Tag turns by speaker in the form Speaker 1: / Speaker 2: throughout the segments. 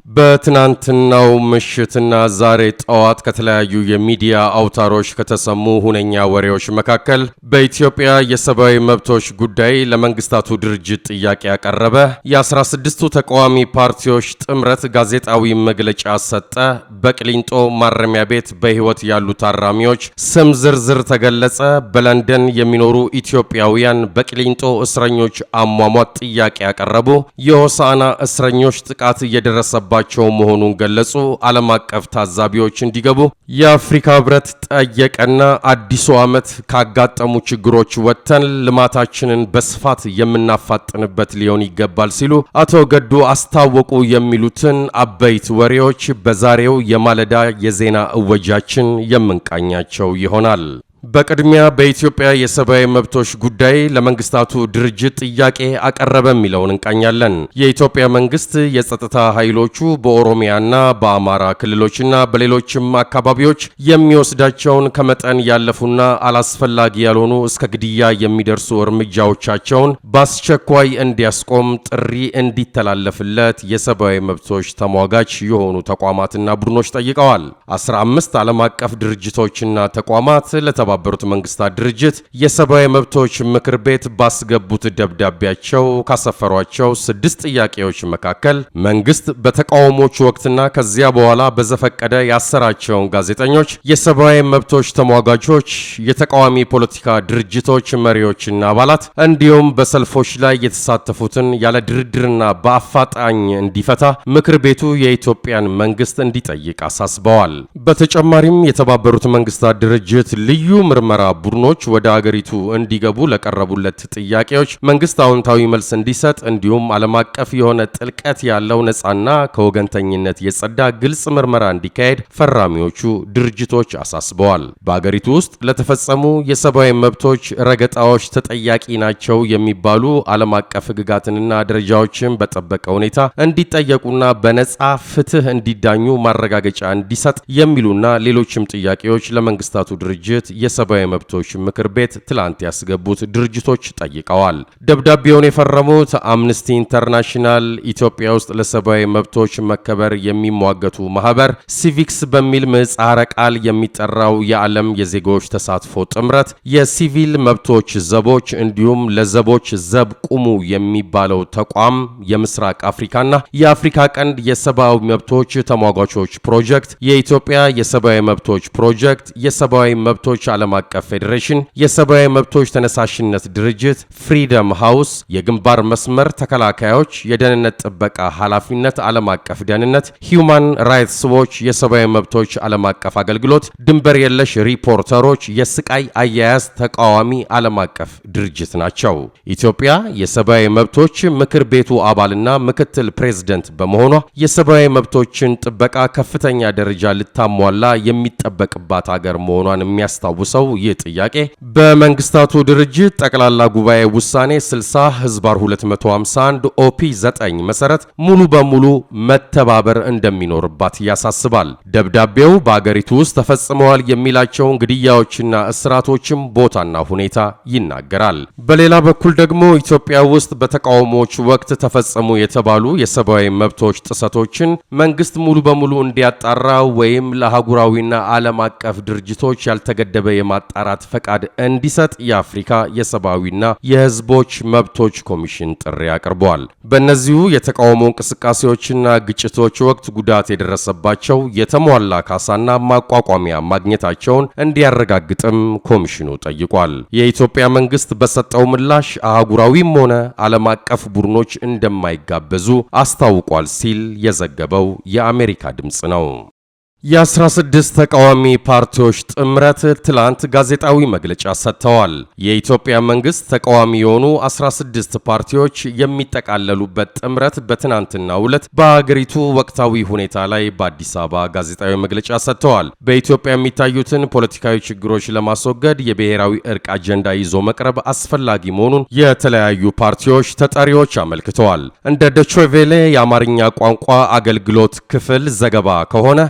Speaker 1: በትናንትናው ምሽትና ዛሬ ጠዋት ከተለያዩ የሚዲያ አውታሮች ከተሰሙ ሁነኛ ወሬዎች መካከል በኢትዮጵያ የሰብአዊ መብቶች ጉዳይ ለመንግስታቱ ድርጅት ጥያቄ ያቀረበ የ16ቱ ተቃዋሚ ፓርቲዎች ጥምረት ጋዜጣዊ መግለጫ ሰጠ፣ በቅሊንጦ ማረሚያ ቤት በህይወት ያሉ ታራሚዎች ስም ዝርዝር ተገለጸ፣ በለንደን የሚኖሩ ኢትዮጵያውያን በቅሊንጦ እስረኞች አሟሟት ጥያቄ ያቀረቡ፣ የሆሳዕና እስረኞች ጥቃት እየደረሰባቸው መሆኑን ገለጹ፣ ዓለም አቀፍ ታዛቢዎች እንዲገቡ የአፍሪካ ህብረት ጠየቀና አዲሱ ዓመት ካጋጠሙ ችግሮች ወጥተን ልማታችንን በስፋት የምናፋጥንበት ሊሆን ይገባል ሲሉ አቶ ገዱ አስታወቁ የሚሉትን አበይት ወሬዎች በዛሬው የማለዳ የዜና እወጃችን የምንቃኛቸው ይሆናል። በቅድሚያ በኢትዮጵያ የሰብአዊ መብቶች ጉዳይ ለመንግስታቱ ድርጅት ጥያቄ አቀረበ የሚለውን እንቃኛለን። የኢትዮጵያ መንግስት የጸጥታ ኃይሎቹ በኦሮሚያና በአማራ ክልሎችና በሌሎችም አካባቢዎች የሚወስዳቸውን ከመጠን ያለፉና አላስፈላጊ ያልሆኑ እስከ ግድያ የሚደርሱ እርምጃዎቻቸውን በአስቸኳይ እንዲያስቆም ጥሪ እንዲተላለፍለት የሰብአዊ መብቶች ተሟጋች የሆኑ ተቋማትና ቡድኖች ጠይቀዋል። 15 ዓለም አቀፍ ድርጅቶችና ተቋማት የተባበሩት መንግስታት ድርጅት የሰብአዊ መብቶች ምክር ቤት ባስገቡት ደብዳቤያቸው ካሰፈሯቸው 6 ጥያቄዎች መካከል መንግስት በተቃውሞች ወቅትና ከዚያ በኋላ በዘፈቀደ ያሰራቸውን ጋዜጠኞች፣ የሰብአዊ መብቶች ተሟጋቾች፣ የተቃዋሚ ፖለቲካ ድርጅቶች መሪዎችና አባላት እንዲሁም በሰልፎች ላይ የተሳተፉትን ያለ ድርድርና በአፋጣኝ እንዲፈታ ምክር ቤቱ የኢትዮጵያን መንግስት እንዲጠይቅ አሳስበዋል። በተጨማሪም የተባበሩት መንግስታት ድርጅት ልዩ ምርመራ ቡድኖች ወደ አገሪቱ እንዲገቡ ለቀረቡለት ጥያቄዎች መንግስት አዎንታዊ መልስ እንዲሰጥ እንዲሁም ዓለም አቀፍ የሆነ ጥልቀት ያለው ነፃና ከወገንተኝነት የጸዳ ግልጽ ምርመራ እንዲካሄድ ፈራሚዎቹ ድርጅቶች አሳስበዋል። በአገሪቱ ውስጥ ለተፈጸሙ የሰብአዊ መብቶች ረገጣዎች ተጠያቂ ናቸው የሚባሉ ዓለም አቀፍ ህግጋትንና ደረጃዎችን በጠበቀ ሁኔታ እንዲጠየቁና በነፃ ፍትህ እንዲዳኙ ማረጋገጫ እንዲሰጥ የሚሉና ሌሎችም ጥያቄዎች ለመንግስታቱ ድርጅት የሰብአዊ መብቶች ምክር ቤት ትላንት ያስገቡት ድርጅቶች ጠይቀዋል። ደብዳቤውን የፈረሙት አምነስቲ ኢንተርናሽናል፣ ኢትዮጵያ ውስጥ ለሰብአዊ መብቶች መከበር የሚሟገቱ ማህበር፣ ሲቪክስ በሚል ምህጻረ ቃል የሚጠራው የዓለም የዜጎች ተሳትፎ ጥምረት፣ የሲቪል መብቶች ዘቦች እንዲሁም ለዘቦች ዘብ ቁሙ የሚባለው ተቋም፣ የምስራቅ አፍሪካና የአፍሪካ ቀንድ የሰብአዊ መብቶች ተሟጋቾች ፕሮጀክት፣ የኢትዮጵያ የሰብአዊ መብቶች ፕሮጀክት፣ የሰብአዊ መብቶች ዓለም አቀፍ ፌዴሬሽን፣ የሰብአዊ መብቶች ተነሳሽነት ድርጅት፣ ፍሪደም ሃውስ፣ የግንባር መስመር ተከላካዮች፣ የደህንነት ጥበቃ ኃላፊነት ዓለም አቀፍ ደህንነት፣ ሂዩማን ራይትስ ዎች፣ የሰብአዊ መብቶች ዓለም አቀፍ አገልግሎት፣ ድንበር የለሽ ሪፖርተሮች፣ የስቃይ አያያዝ ተቃዋሚ ዓለም አቀፍ ድርጅት ናቸው። ኢትዮጵያ የሰብአዊ መብቶች ምክር ቤቱ አባልና ምክትል ፕሬዝደንት በመሆኗ የሰብአዊ መብቶችን ጥበቃ ከፍተኛ ደረጃ ልታሟላ የሚጠበቅባት ሀገር መሆኗን የሚያስታውሰው ይህ ጥያቄ በመንግስታቱ ድርጅት ጠቅላላ ጉባኤ ውሳኔ 60/251 ኦፒ 9 መሰረት ሙሉ በሙሉ መተባበር እንደሚኖርባት ያሳስባል። ደብዳቤው በአገሪቱ ውስጥ ተፈጽመዋል የሚላቸውን ግድያዎችና እስራቶችም ቦታና ሁኔታ ይናገራል። በሌላ በኩል ደግሞ ኢትዮጵያ ውስጥ በተቃውሞዎች ወቅት ተፈጸሙ የተባሉ የሰብአዊ መብቶች ጥሰቶችን መንግስት ሙሉ በሙሉ እንዲያጣራ ወይም ለአህጉራዊና ዓለም አቀፍ ድርጅቶች ያልተገደበ የማጣራት ፈቃድ እንዲሰጥ የአፍሪካ የሰብአዊና የህዝቦች መብቶች ኮሚሽን ጥሪ አቅርቧል። በእነዚሁ የተቃውሞ እንቅስቃሴዎችና ግጭቶች ወቅት ጉዳት የደረሰባቸው የተሟላ ካሳና ማቋቋሚያ ማግኘታቸውን እንዲያረጋግጥም ኮሚሽኑ ጠይቋል። የኢትዮጵያ መንግስት በሰጠው ምላሽ አህጉራዊም ሆነ ዓለም አቀፍ ቡድኖች እንደማይጋበዙ አስታውቋል ሲል የዘገበው የአሜሪካ ድምጽ ነው። የ16 ተቃዋሚ ፓርቲዎች ጥምረት ትላንት ጋዜጣዊ መግለጫ ሰጥተዋል። የኢትዮጵያ መንግስት ተቃዋሚ የሆኑ 16 ፓርቲዎች የሚጠቃለሉበት ጥምረት በትናንትናው ዕለት በአገሪቱ ወቅታዊ ሁኔታ ላይ በአዲስ አበባ ጋዜጣዊ መግለጫ ሰጥተዋል። በኢትዮጵያ የሚታዩትን ፖለቲካዊ ችግሮች ለማስወገድ የብሔራዊ እርቅ አጀንዳ ይዞ መቅረብ አስፈላጊ መሆኑን የተለያዩ ፓርቲዎች ተጠሪዎች አመልክተዋል። እንደ ዶቼ ቬለ የአማርኛ ቋንቋ አገልግሎት ክፍል ዘገባ ከሆነ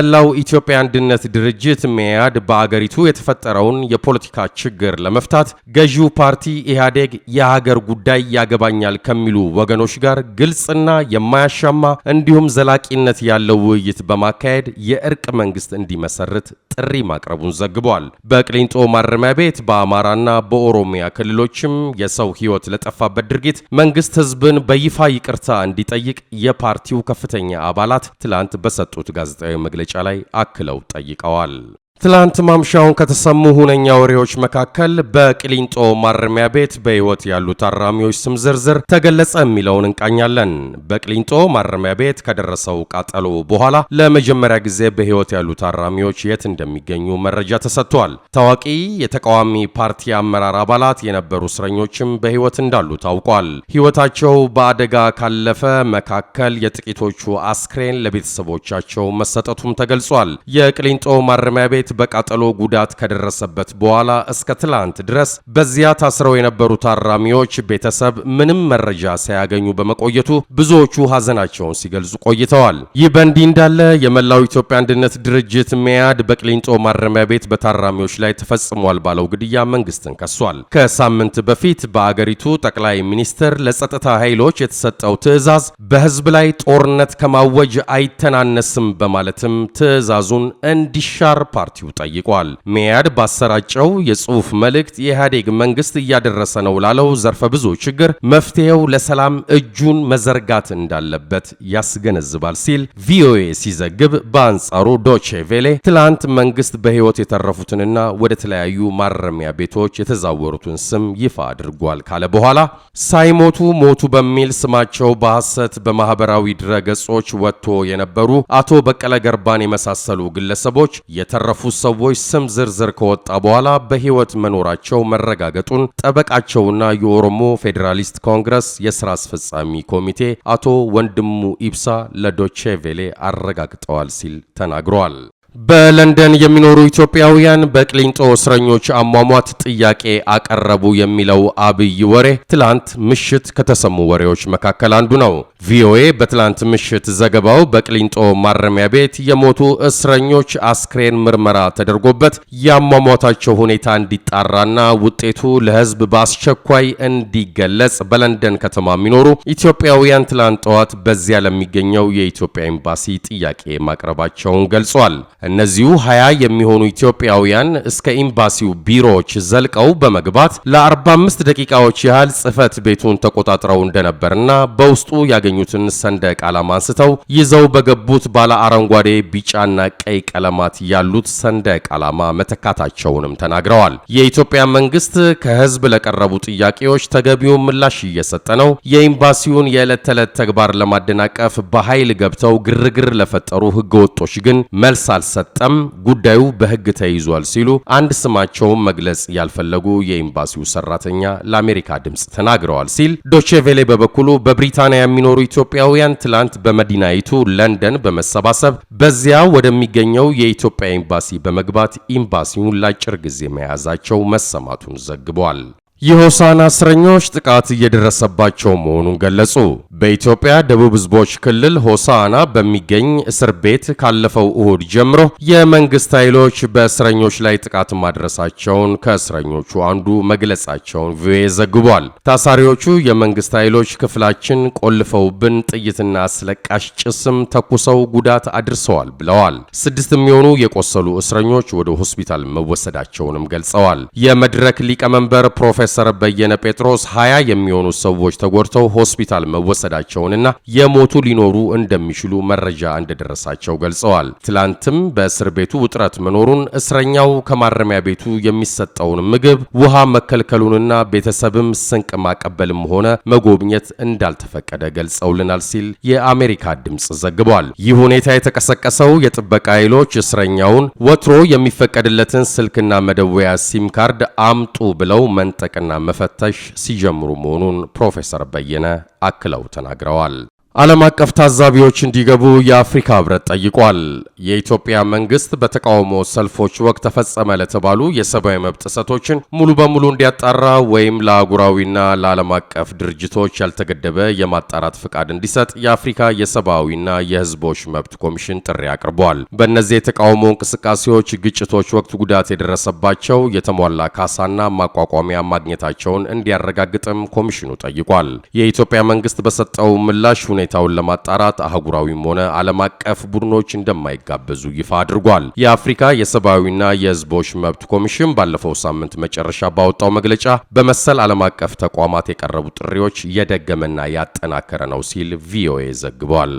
Speaker 1: የመላው ኢትዮጵያ አንድነት ድርጅት መኢአድ በአገሪቱ የተፈጠረውን የፖለቲካ ችግር ለመፍታት ገዢው ፓርቲ ኢህአዴግ የሀገር ጉዳይ ያገባኛል ከሚሉ ወገኖች ጋር ግልጽና የማያሻማ እንዲሁም ዘላቂነት ያለው ውይይት በማካሄድ የእርቅ መንግስት እንዲመሰርት ጥሪ ማቅረቡን ዘግቧል። በቅሊንጦ ማረሚያ ቤት በአማራና በኦሮሚያ ክልሎችም የሰው ሕይወት ለጠፋበት ድርጊት መንግስት ህዝብን በይፋ ይቅርታ እንዲጠይቅ የፓርቲው ከፍተኛ አባላት ትላንት በሰጡት ጋዜጣዊ መግለጫ ላይ አክለው ጠይቀዋል። ትላንት ማምሻውን ከተሰሙ ሁነኛ ወሬዎች መካከል በቅሊንጦ ማረሚያ ቤት በህይወት ያሉ ታራሚዎች ስም ዝርዝር ተገለጸ የሚለውን እንቃኛለን። በቅሊንጦ ማረሚያ ቤት ከደረሰው ቃጠሎ በኋላ ለመጀመሪያ ጊዜ በህይወት ያሉ ታራሚዎች የት እንደሚገኙ መረጃ ተሰጥቷል። ታዋቂ የተቃዋሚ ፓርቲ አመራር አባላት የነበሩ እስረኞችም በህይወት እንዳሉ ታውቋል። ህይወታቸው በአደጋ ካለፈ መካከል የጥቂቶቹ አስክሬን ለቤተሰቦቻቸው መሰጠቱም ተገልጿል። የቅሊንጦ ማረሚያ ቤት በቃጠሎ ጉዳት ከደረሰበት በኋላ እስከ ትላንት ድረስ በዚያ ታስረው የነበሩ ታራሚዎች ቤተሰብ ምንም መረጃ ሳያገኙ በመቆየቱ ብዙዎቹ ሀዘናቸውን ሲገልጹ ቆይተዋል። ይህ በእንዲህ እንዳለ የመላው ኢትዮጵያ አንድነት ድርጅት መኢአድ በቅሊንጦ ማረሚያ ቤት በታራሚዎች ላይ ተፈጽሟል ባለው ግድያ መንግስትን ከሷል። ከሳምንት በፊት በአገሪቱ ጠቅላይ ሚኒስትር ለጸጥታ ኃይሎች የተሰጠው ትዕዛዝ በህዝብ ላይ ጦርነት ከማወጅ አይተናነስም በማለትም ትዕዛዙን እንዲሻር ፓርቲው ጠይቋል። መኢአድ ባሰራጨው የጽሑፍ መልእክት የኢህአዴግ መንግስት እያደረሰ ነው ላለው ዘርፈ ብዙ ችግር መፍትሄው ለሰላም እጁን መዘርጋት እንዳለበት ያስገነዝባል ሲል ቪኦኤ ሲዘግብ፣ በአንጻሩ ዶቼ ቬሌ ትላንት መንግስት በህይወት የተረፉትንና ወደ ተለያዩ ማረሚያ ቤቶች የተዛወሩትን ስም ይፋ አድርጓል ካለ በኋላ ሳይሞቱ ሞቱ በሚል ስማቸው በሐሰት በማህበራዊ ድረገጾች ወጥቶ የነበሩ አቶ በቀለ ገርባን የመሳሰሉ ግለሰቦች የተረፉ ሰዎች ስም ዝርዝር ከወጣ በኋላ በህይወት መኖራቸው መረጋገጡን ጠበቃቸውና የኦሮሞ ፌዴራሊስት ኮንግረስ የሥራ አስፈጻሚ ኮሚቴ አቶ ወንድሙ ኢብሳ ለዶቼ ቬሌ አረጋግጠዋል ሲል ተናግሯል። በለንደን የሚኖሩ ኢትዮጵያውያን በቅሊንጦ እስረኞች አሟሟት ጥያቄ አቀረቡ የሚለው አብይ ወሬ ትላንት ምሽት ከተሰሙ ወሬዎች መካከል አንዱ ነው። ቪኦኤ በትላንት ምሽት ዘገባው በቅሊንጦ ማረሚያ ቤት የሞቱ እስረኞች አስክሬን ምርመራ ተደርጎበት የአሟሟታቸው ሁኔታ እንዲጣራና ውጤቱ ለህዝብ በአስቸኳይ እንዲገለጽ በለንደን ከተማ የሚኖሩ ኢትዮጵያውያን ትላንት ጠዋት በዚያ ለሚገኘው የኢትዮጵያ ኤምባሲ ጥያቄ ማቅረባቸውን ገልጿል። እነዚሁ 20 የሚሆኑ ኢትዮጵያውያን እስከ ኤምባሲው ቢሮዎች ዘልቀው በመግባት ለ45 ደቂቃዎች ያህል ጽህፈት ቤቱን ተቆጣጥረው እንደነበርና በውስጡ ያገኙትን ሰንደቅ ዓላማ አንስተው ይዘው በገቡት ባለ አረንጓዴ፣ ቢጫና ቀይ ቀለማት ያሉት ሰንደቅ ዓላማ መተካታቸውንም ተናግረዋል። የኢትዮጵያ መንግስት ከህዝብ ለቀረቡ ጥያቄዎች ተገቢውን ምላሽ እየሰጠ ነው፣ የኤምባሲውን የዕለት ተዕለት ተግባር ለማደናቀፍ በኃይል ገብተው ግርግር ለፈጠሩ ህገወጦች ግን መልስ ሰጠም ጉዳዩ በህግ ተይዟል ሲሉ አንድ ስማቸውን መግለጽ ያልፈለጉ የኤምባሲው ሰራተኛ ለአሜሪካ ድምጽ ተናግረዋል ሲል ዶቼ ቬሌ በበኩሉ በብሪታንያ የሚኖሩ ኢትዮጵያውያን ትላንት በመዲናይቱ ለንደን በመሰባሰብ በዚያ ወደሚገኘው የኢትዮጵያ ኤምባሲ በመግባት ኤምባሲውን ለአጭር ጊዜ መያዛቸው መሰማቱን ዘግቧል። የሆሳና እስረኞች ጥቃት እየደረሰባቸው መሆኑን ገለጹ። በኢትዮጵያ ደቡብ ህዝቦች ክልል ሆሳና በሚገኝ እስር ቤት ካለፈው እሁድ ጀምሮ የመንግስት ኃይሎች በእስረኞች ላይ ጥቃት ማድረሳቸውን ከእስረኞቹ አንዱ መግለጻቸውን ቪኦኤ ዘግቧል። ታሳሪዎቹ የመንግስት ኃይሎች ክፍላችን ቆልፈውብን ጥይትና አስለቃሽ ጭስም ተኩሰው ጉዳት አድርሰዋል ብለዋል። 6 የሚሆኑ የቆሰሉ እስረኞች ወደ ሆስፒታል መወሰዳቸውንም ገልጸዋል። የመድረክ ሊቀመንበር ፕሮፌሰር በየነ ጴጥሮስ 20 የሚሆኑ ሰዎች ተጎድተው ሆስፒታል መወሰዳቸውንና የሞቱ ሊኖሩ እንደሚችሉ መረጃ እንደደረሳቸው ገልጸዋል። ትላንትም በእስር ቤቱ ውጥረት መኖሩን፣ እስረኛው ከማረሚያ ቤቱ የሚሰጠውን ምግብ፣ ውሃ መከልከሉንና ቤተሰብም ስንቅ ማቀበልም ሆነ መጎብኘት እንዳልተፈቀደ ገልጸውልናል ሲል የአሜሪካ ድምጽ ዘግቧል። ይህ ሁኔታ የተቀሰቀሰው የጥበቃ ኃይሎች እስረኛውን ወትሮ የሚፈቀድለትን ስልክና መደወያ ሲም ካርድ አምጡ ብለው መንጠቅ እና መፈተሽ ሲጀምሩ መሆኑን ፕሮፌሰር በየነ አክለው ተናግረዋል። ዓለም አቀፍ ታዛቢዎች እንዲገቡ የአፍሪካ ህብረት ጠይቋል። የኢትዮጵያ መንግስት በተቃውሞ ሰልፎች ወቅት ተፈጸመ ለተባሉ የሰብአዊ መብት ጥሰቶችን ሙሉ በሙሉ እንዲያጣራ ወይም ለአህጉራዊና ለዓለም አቀፍ ድርጅቶች ያልተገደበ የማጣራት ፍቃድ እንዲሰጥ የአፍሪካ የሰብአዊና የህዝቦች መብት ኮሚሽን ጥሪ አቅርቧል። በእነዚህ የተቃውሞ እንቅስቃሴዎች ግጭቶች ወቅት ጉዳት የደረሰባቸው የተሟላ ካሳና ማቋቋሚያ ማግኘታቸውን እንዲያረጋግጥም ኮሚሽኑ ጠይቋል። የኢትዮጵያ መንግስት በሰጠው ምላሽ ሁኔታውን ለማጣራት አህጉራዊም ሆነ ዓለም አቀፍ ቡድኖች እንደማይጋበዙ ይፋ አድርጓል። የአፍሪካ የሰብአዊና የህዝቦች መብት ኮሚሽን ባለፈው ሳምንት መጨረሻ ባወጣው መግለጫ በመሰል ዓለም አቀፍ ተቋማት የቀረቡ ጥሪዎች የደገመና ያጠናከረ ነው ሲል ቪኦኤ ዘግቧል።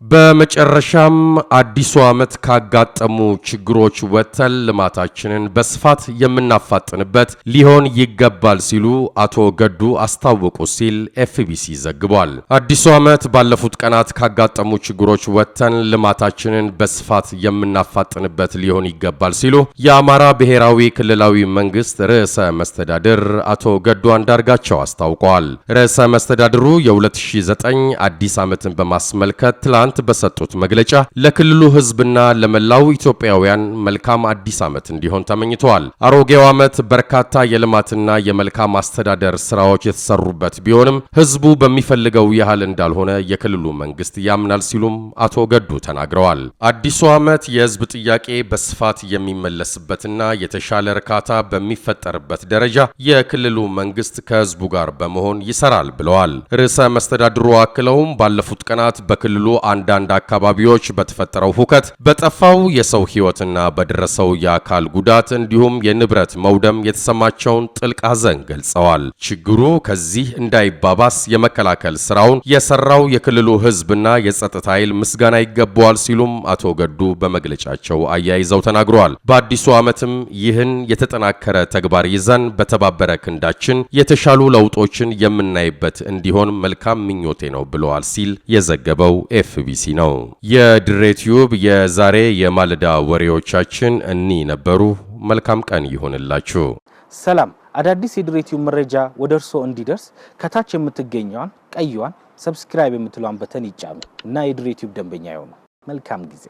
Speaker 1: በመጨረሻም አዲሱ ዓመት ካጋጠሙ ችግሮች ወጥተን ልማታችንን በስፋት የምናፋጥንበት ሊሆን ይገባል ሲሉ አቶ ገዱ አስታወቁ ሲል ኤፍቢሲ ዘግቧል። አዲሱ ዓመት ባለፉት ቀናት ካጋጠሙ ችግሮች ወጥተን ልማታችንን በስፋት የምናፋጥንበት ሊሆን ይገባል ሲሉ የአማራ ብሔራዊ ክልላዊ መንግስት ርዕሰ መስተዳድር አቶ ገዱ አንዳርጋቸው አስታውቀዋል። ርዕሰ መስተዳድሩ የ2009 አዲስ ዓመትን በማስመልከት ትላንት በሰጡት መግለጫ ለክልሉ ህዝብና ለመላው ኢትዮጵያውያን መልካም አዲስ ዓመት እንዲሆን ተመኝተዋል። አሮጌው ዓመት በርካታ የልማትና የመልካም አስተዳደር ስራዎች የተሰሩበት ቢሆንም ህዝቡ በሚፈልገው ያህል እንዳልሆነ የክልሉ መንግስት ያምናል ሲሉም አቶ ገዱ ተናግረዋል። አዲሱ ዓመት የህዝብ ጥያቄ በስፋት የሚመለስበትና የተሻለ እርካታ በሚፈጠርበት ደረጃ የክልሉ መንግስት ከህዝቡ ጋር በመሆን ይሰራል ብለዋል። ርዕሰ መስተዳድሩ አክለውም ባለፉት ቀናት በክልሉ አንዳንድ አካባቢዎች በተፈጠረው ሁከት በጠፋው የሰው ህይወትና በደረሰው የአካል ጉዳት እንዲሁም የንብረት መውደም የተሰማቸውን ጥልቅ ሐዘን ገልጸዋል። ችግሩ ከዚህ እንዳይባባስ የመከላከል ስራውን የሰራው የክልሉ ህዝብና የጸጥታ ኃይል ምስጋና ይገባዋል ሲሉም አቶ ገዱ በመግለጫቸው አያይዘው ተናግረዋል። በአዲሱ ዓመትም ይህን የተጠናከረ ተግባር ይዘን በተባበረ ክንዳችን የተሻሉ ለውጦችን የምናይበት እንዲሆን መልካም ምኞቴ ነው ብለዋል ሲል የዘገበው ኤፍቢሲ ነው። የድሬ ቲዩብ የዛሬ የማለዳ ወሬዎቻችን እኒ ነበሩ። መልካም ቀን ይሁንላችሁ።
Speaker 2: ሰላም። አዳዲስ የድሬ ቲዩብ መረጃ ወደ እርስዎ እንዲደርስ ከታች የምትገኘውን ቀይዋን ሰብስክራይብ የምትሏን በተን ይጫኑ እና የድሬ ቲዩብ ደንበኛ ይሁኑ። መልካም ጊዜ